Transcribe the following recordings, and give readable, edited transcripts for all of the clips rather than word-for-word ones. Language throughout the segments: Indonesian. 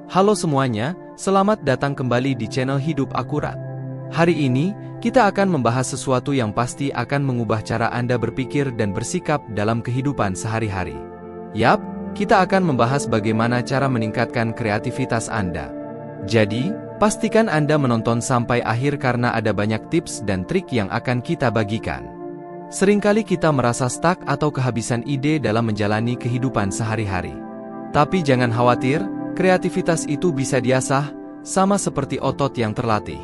Halo semuanya, selamat datang kembali di channel Hidup Akurat. Hari ini, kita akan membahas sesuatu yang pasti akan mengubah cara Anda berpikir dan bersikap dalam kehidupan sehari-hari. Yap, kita akan membahas bagaimana cara meningkatkan kreativitas Anda. Jadi, pastikan Anda menonton sampai akhir karena ada banyak tips dan trik yang akan kita bagikan. Seringkali kita merasa stuck atau kehabisan ide dalam menjalani kehidupan sehari-hari. Tapi jangan khawatir, kreativitas itu bisa diasah, sama seperti otot yang terlatih.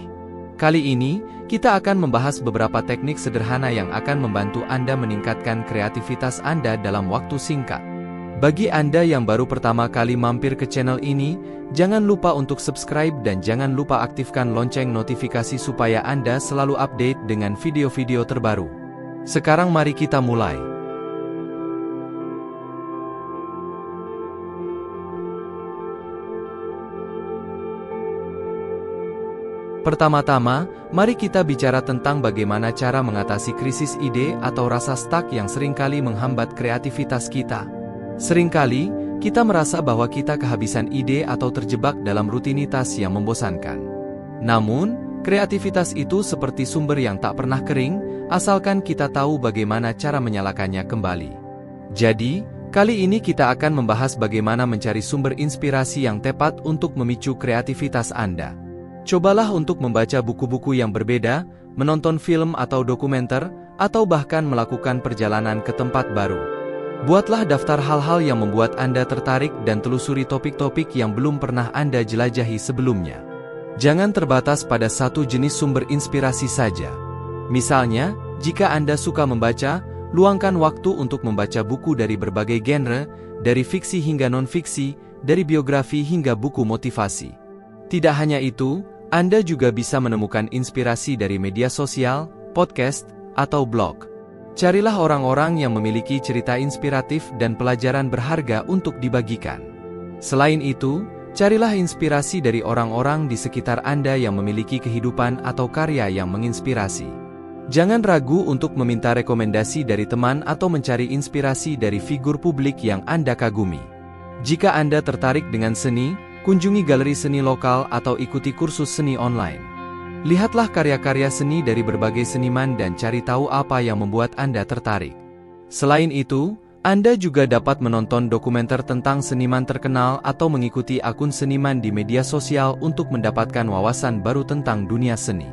Kali ini, kita akan membahas beberapa teknik sederhana yang akan membantu Anda meningkatkan kreativitas Anda dalam waktu singkat. Bagi Anda yang baru pertama kali mampir ke channel ini, jangan lupa untuk subscribe dan jangan lupa aktifkan lonceng notifikasi supaya Anda selalu update dengan video-video terbaru. Sekarang mari kita mulai. Pertama-tama, mari kita bicara tentang bagaimana cara mengatasi krisis ide atau rasa stuck yang seringkali menghambat kreativitas kita. Seringkali, kita merasa bahwa kita kehabisan ide atau terjebak dalam rutinitas yang membosankan. Namun, kreativitas itu seperti sumber yang tak pernah kering, asalkan kita tahu bagaimana cara menyalakannya kembali. Jadi, kali ini kita akan membahas bagaimana mencari sumber inspirasi yang tepat untuk memicu kreativitas Anda. Cobalah untuk membaca buku-buku yang berbeda, menonton film atau dokumenter, atau bahkan melakukan perjalanan ke tempat baru. Buatlah daftar hal-hal yang membuat Anda tertarik dan telusuri topik-topik yang belum pernah Anda jelajahi sebelumnya. Jangan terbatas pada satu jenis sumber inspirasi saja. Misalnya, jika Anda suka membaca, luangkan waktu untuk membaca buku dari berbagai genre, dari fiksi hingga non-fiksi, dari biografi hingga buku motivasi. Tidak hanya itu, Anda juga bisa menemukan inspirasi dari media sosial, podcast, atau blog. Carilah orang-orang yang memiliki cerita inspiratif dan pelajaran berharga untuk dibagikan. Selain itu, carilah inspirasi dari orang-orang di sekitar Anda yang memiliki kehidupan atau karya yang menginspirasi. Jangan ragu untuk meminta rekomendasi dari teman atau mencari inspirasi dari figur publik yang Anda kagumi. Jika Anda tertarik dengan seni, kunjungi galeri seni lokal atau ikuti kursus seni online. Lihatlah karya-karya seni dari berbagai seniman dan cari tahu apa yang membuat Anda tertarik. Selain itu, Anda juga dapat menonton dokumenter tentang seniman terkenal atau mengikuti akun seniman di media sosial untuk mendapatkan wawasan baru tentang dunia seni.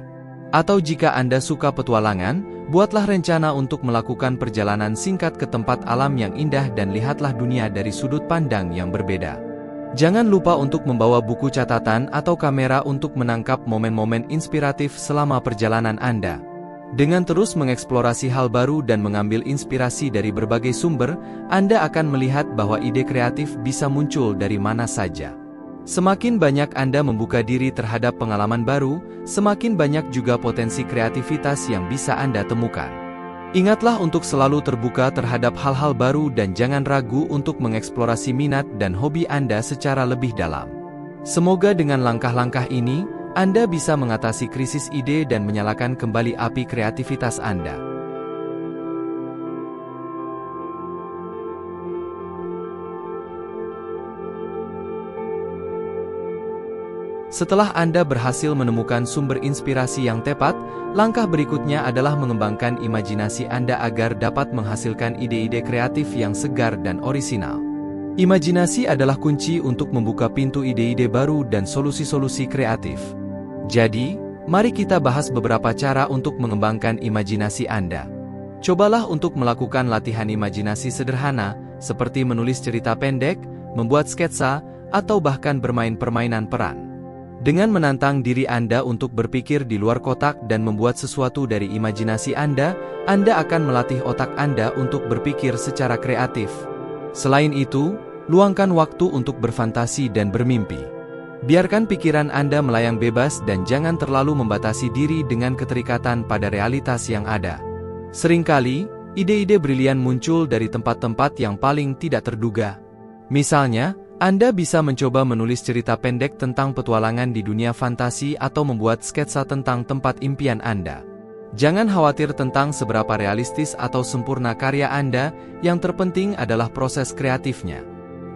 Atau jika Anda suka petualangan, buatlah rencana untuk melakukan perjalanan singkat ke tempat alam yang indah dan lihatlah dunia dari sudut pandang yang berbeda. Jangan lupa untuk membawa buku catatan atau kamera untuk menangkap momen-momen inspiratif selama perjalanan Anda. Dengan terus mengeksplorasi hal baru dan mengambil inspirasi dari berbagai sumber, Anda akan melihat bahwa ide kreatif bisa muncul dari mana saja. Semakin banyak Anda membuka diri terhadap pengalaman baru, semakin banyak juga potensi kreativitas yang bisa Anda temukan. Ingatlah untuk selalu terbuka terhadap hal-hal baru dan jangan ragu untuk mengeksplorasi minat dan hobi Anda secara lebih dalam. Semoga dengan langkah-langkah ini, Anda bisa mengatasi krisis ide dan menyalakan kembali api kreativitas Anda. Setelah Anda berhasil menemukan sumber inspirasi yang tepat, langkah berikutnya adalah mengembangkan imajinasi Anda agar dapat menghasilkan ide-ide kreatif yang segar dan orisinal. Imajinasi adalah kunci untuk membuka pintu ide-ide baru dan solusi-solusi kreatif. Jadi, mari kita bahas beberapa cara untuk mengembangkan imajinasi Anda. Cobalah untuk melakukan latihan imajinasi sederhana, seperti menulis cerita pendek, membuat sketsa, atau bahkan bermain permainan peran. Dengan menantang diri Anda untuk berpikir di luar kotak dan membuat sesuatu dari imajinasi Anda akan melatih otak Anda untuk berpikir secara kreatif. Selain itu, luangkan waktu untuk berfantasi dan bermimpi. Biarkan pikiran Anda melayang bebas dan jangan terlalu membatasi diri dengan keterikatan pada realitas yang ada. Seringkali, ide-ide brilian muncul dari tempat-tempat yang paling tidak terduga. Misalnya, Anda bisa mencoba menulis cerita pendek tentang petualangan di dunia fantasi atau membuat sketsa tentang tempat impian Anda. Jangan khawatir tentang seberapa realistis atau sempurna karya Anda, yang terpenting adalah proses kreatifnya.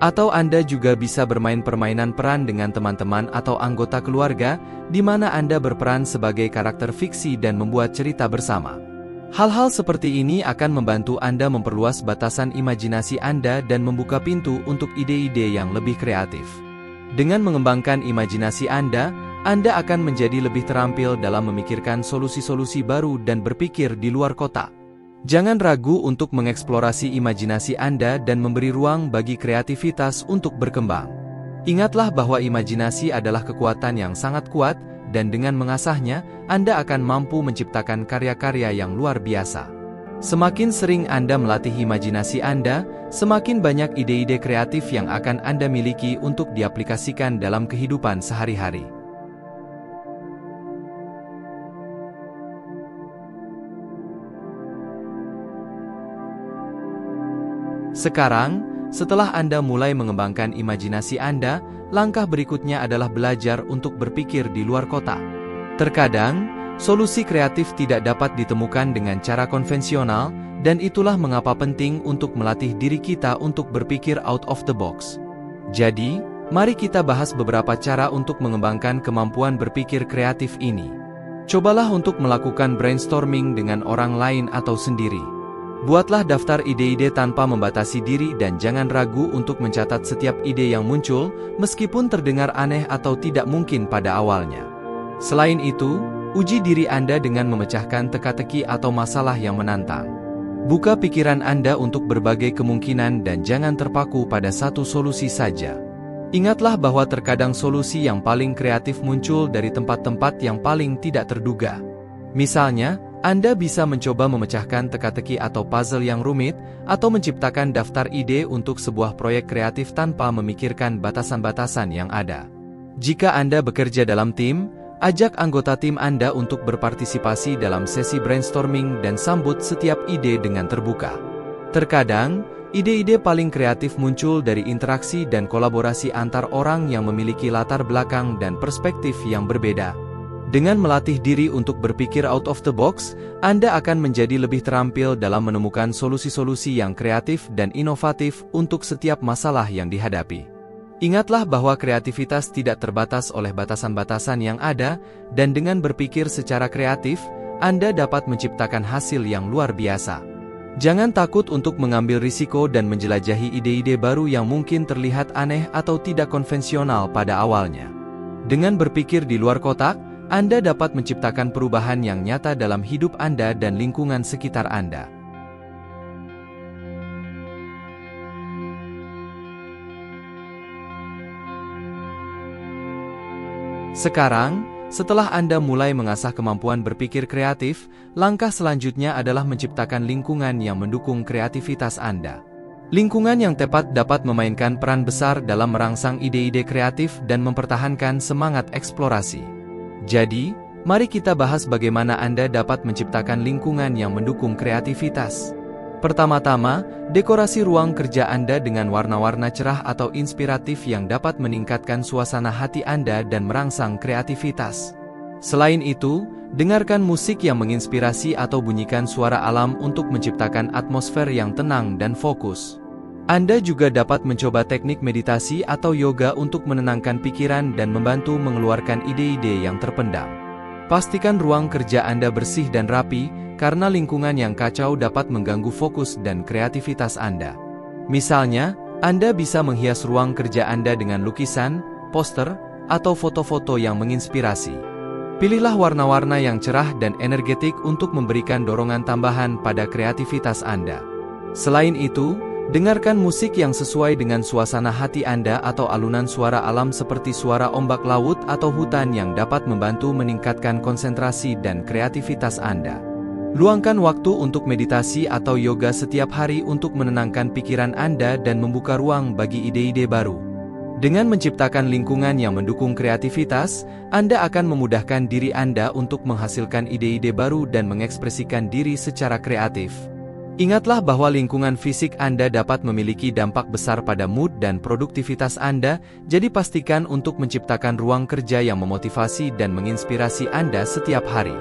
Atau Anda juga bisa bermain permainan peran dengan teman-teman atau anggota keluarga, di mana Anda berperan sebagai karakter fiksi dan membuat cerita bersama. Hal-hal seperti ini akan membantu Anda memperluas batasan imajinasi Anda dan membuka pintu untuk ide-ide yang lebih kreatif. Dengan mengembangkan imajinasi Anda akan menjadi lebih terampil dalam memikirkan solusi-solusi baru dan berpikir di luar kotak. Jangan ragu untuk mengeksplorasi imajinasi Anda dan memberi ruang bagi kreativitas untuk berkembang. Ingatlah bahwa imajinasi adalah kekuatan yang sangat kuat, dan dengan mengasahnya, Anda akan mampu menciptakan karya-karya yang luar biasa. Semakin sering Anda melatih imajinasi Anda, semakin banyak ide-ide kreatif yang akan Anda miliki untuk diaplikasikan dalam kehidupan sehari-hari. Sekarang, setelah Anda mulai mengembangkan imajinasi Anda, langkah berikutnya adalah belajar untuk berpikir di luar kotak. Terkadang, solusi kreatif tidak dapat ditemukan dengan cara konvensional, dan itulah mengapa penting untuk melatih diri kita untuk berpikir out of the box. Jadi, mari kita bahas beberapa cara untuk mengembangkan kemampuan berpikir kreatif ini. Cobalah untuk melakukan brainstorming dengan orang lain atau sendiri. Buatlah daftar ide-ide tanpa membatasi diri dan jangan ragu untuk mencatat setiap ide yang muncul, meskipun terdengar aneh atau tidak mungkin pada awalnya. Selain itu, uji diri Anda dengan memecahkan teka-teki atau masalah yang menantang. Buka pikiran Anda untuk berbagai kemungkinan dan jangan terpaku pada satu solusi saja. Ingatlah bahwa terkadang solusi yang paling kreatif muncul dari tempat-tempat yang paling tidak terduga. Misalnya, Anda bisa mencoba memecahkan teka-teki atau puzzle yang rumit, atau menciptakan daftar ide untuk sebuah proyek kreatif tanpa memikirkan batasan-batasan yang ada. Jika Anda bekerja dalam tim, ajak anggota tim Anda untuk berpartisipasi dalam sesi brainstorming dan sambut setiap ide dengan terbuka. Terkadang, ide-ide paling kreatif muncul dari interaksi dan kolaborasi antar orang yang memiliki latar belakang dan perspektif yang berbeda. Dengan melatih diri untuk berpikir out of the box, Anda akan menjadi lebih terampil dalam menemukan solusi-solusi yang kreatif dan inovatif untuk setiap masalah yang dihadapi. Ingatlah bahwa kreativitas tidak terbatas oleh batasan-batasan yang ada, dan dengan berpikir secara kreatif, Anda dapat menciptakan hasil yang luar biasa. Jangan takut untuk mengambil risiko dan menjelajahi ide-ide baru yang mungkin terlihat aneh atau tidak konvensional pada awalnya. Dengan berpikir di luar kotak, Anda dapat menciptakan perubahan yang nyata dalam hidup Anda dan lingkungan sekitar Anda. Sekarang, setelah Anda mulai mengasah kemampuan berpikir kreatif, langkah selanjutnya adalah menciptakan lingkungan yang mendukung kreativitas Anda. Lingkungan yang tepat dapat memainkan peran besar dalam merangsang ide-ide kreatif dan mempertahankan semangat eksplorasi. Jadi, mari kita bahas bagaimana Anda dapat menciptakan lingkungan yang mendukung kreativitas. Pertama-tama, dekorasi ruang kerja Anda dengan warna-warna cerah atau inspiratif yang dapat meningkatkan suasana hati Anda dan merangsang kreativitas. Selain itu, dengarkan musik yang menginspirasi atau bunyikan suara alam untuk menciptakan atmosfer yang tenang dan fokus. Anda juga dapat mencoba teknik meditasi atau yoga untuk menenangkan pikiran dan membantu mengeluarkan ide-ide yang terpendam. Pastikan ruang kerja Anda bersih dan rapi, karena lingkungan yang kacau dapat mengganggu fokus dan kreativitas Anda. Misalnya, Anda bisa menghias ruang kerja Anda dengan lukisan, poster, atau foto-foto yang menginspirasi. Pilihlah warna-warna yang cerah dan energetik untuk memberikan dorongan tambahan pada kreativitas Anda. Selain itu, dengarkan musik yang sesuai dengan suasana hati Anda atau alunan suara alam seperti suara ombak laut atau hutan yang dapat membantu meningkatkan konsentrasi dan kreativitas Anda. Luangkan waktu untuk meditasi atau yoga setiap hari untuk menenangkan pikiran Anda dan membuka ruang bagi ide-ide baru. Dengan menciptakan lingkungan yang mendukung kreativitas, Anda akan memudahkan diri Anda untuk menghasilkan ide-ide baru dan mengekspresikan diri secara kreatif. Ingatlah bahwa lingkungan fisik Anda dapat memiliki dampak besar pada mood dan produktivitas Anda, jadi pastikan untuk menciptakan ruang kerja yang memotivasi dan menginspirasi Anda setiap hari.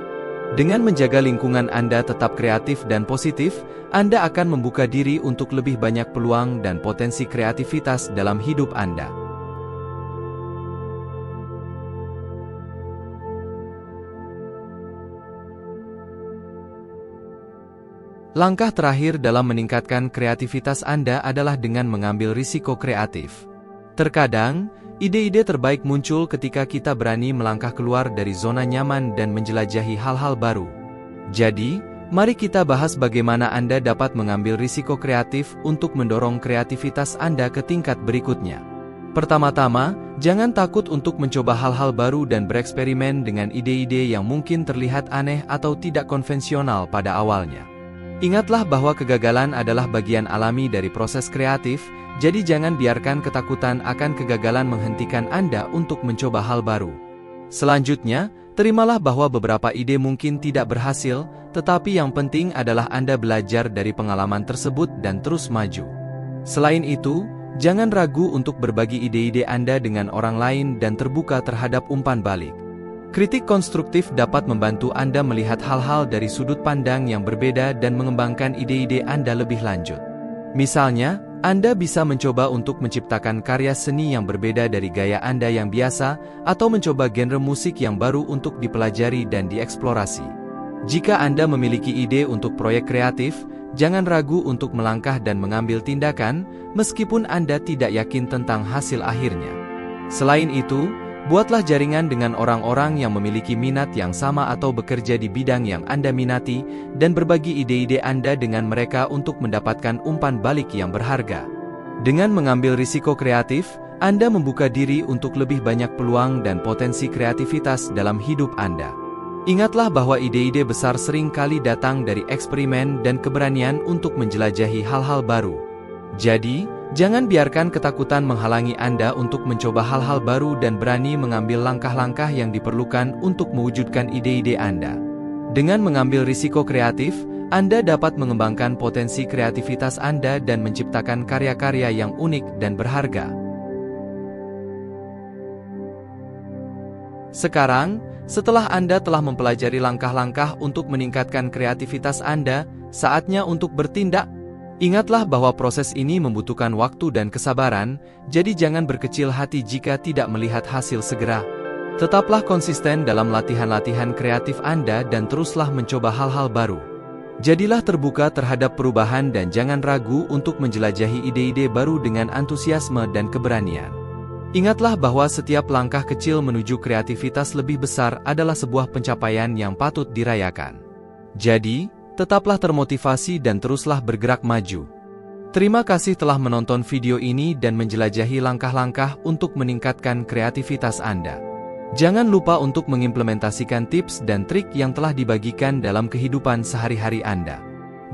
Dengan menjaga lingkungan Anda tetap kreatif dan positif, Anda akan membuka diri untuk lebih banyak peluang dan potensi kreativitas dalam hidup Anda. Langkah terakhir dalam meningkatkan kreativitas Anda adalah dengan mengambil risiko kreatif. Terkadang, ide-ide terbaik muncul ketika kita berani melangkah keluar dari zona nyaman dan menjelajahi hal-hal baru. Jadi, mari kita bahas bagaimana Anda dapat mengambil risiko kreatif untuk mendorong kreativitas Anda ke tingkat berikutnya. Pertama-tama, jangan takut untuk mencoba hal-hal baru dan bereksperimen dengan ide-ide yang mungkin terlihat aneh atau tidak konvensional pada awalnya. Ingatlah bahwa kegagalan adalah bagian alami dari proses kreatif, jadi jangan biarkan ketakutan akan kegagalan menghentikan Anda untuk mencoba hal baru. Selanjutnya, terimalah bahwa beberapa ide mungkin tidak berhasil, tetapi yang penting adalah Anda belajar dari pengalaman tersebut dan terus maju. Selain itu, jangan ragu untuk berbagi ide-ide Anda dengan orang lain dan terbuka terhadap umpan balik. Kritik konstruktif dapat membantu Anda melihat hal-hal dari sudut pandang yang berbeda dan mengembangkan ide-ide Anda lebih lanjut. Misalnya, Anda bisa mencoba untuk menciptakan karya seni yang berbeda dari gaya Anda yang biasa, atau mencoba genre musik yang baru untuk dipelajari dan dieksplorasi. Jika Anda memiliki ide untuk proyek kreatif, jangan ragu untuk melangkah dan mengambil tindakan, meskipun Anda tidak yakin tentang hasil akhirnya. Selain itu, buatlah jaringan dengan orang-orang yang memiliki minat yang sama atau bekerja di bidang yang Anda minati, dan berbagi ide-ide Anda dengan mereka untuk mendapatkan umpan balik yang berharga. Dengan mengambil risiko kreatif, Anda membuka diri untuk lebih banyak peluang dan potensi kreativitas dalam hidup Anda. Ingatlah bahwa ide-ide besar sering kali datang dari eksperimen dan keberanian untuk menjelajahi hal-hal baru. Jadi, jangan biarkan ketakutan menghalangi Anda untuk mencoba hal-hal baru dan berani mengambil langkah-langkah yang diperlukan untuk mewujudkan ide-ide Anda. Dengan mengambil risiko kreatif, Anda dapat mengembangkan potensi kreativitas Anda dan menciptakan karya-karya yang unik dan berharga. Sekarang, setelah Anda telah mempelajari langkah-langkah untuk meningkatkan kreativitas Anda, saatnya untuk bertindak. Ingatlah bahwa proses ini membutuhkan waktu dan kesabaran, jadi jangan berkecil hati jika tidak melihat hasil segera. Tetaplah konsisten dalam latihan-latihan kreatif Anda dan teruslah mencoba hal-hal baru. Jadilah terbuka terhadap perubahan dan jangan ragu untuk menjelajahi ide-ide baru dengan antusiasme dan keberanian. Ingatlah bahwa setiap langkah kecil menuju kreativitas lebih besar adalah sebuah pencapaian yang patut dirayakan. Jadi, tetaplah termotivasi dan teruslah bergerak maju. Terima kasih telah menonton video ini dan menjelajahi langkah-langkah untuk meningkatkan kreativitas Anda. Jangan lupa untuk mengimplementasikan tips dan trik yang telah dibagikan dalam kehidupan sehari-hari Anda.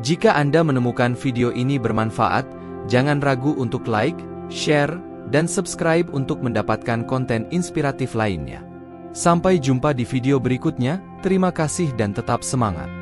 Jika Anda menemukan video ini bermanfaat, jangan ragu untuk like, share, dan subscribe untuk mendapatkan konten inspiratif lainnya. Sampai jumpa di video berikutnya, terima kasih dan tetap semangat.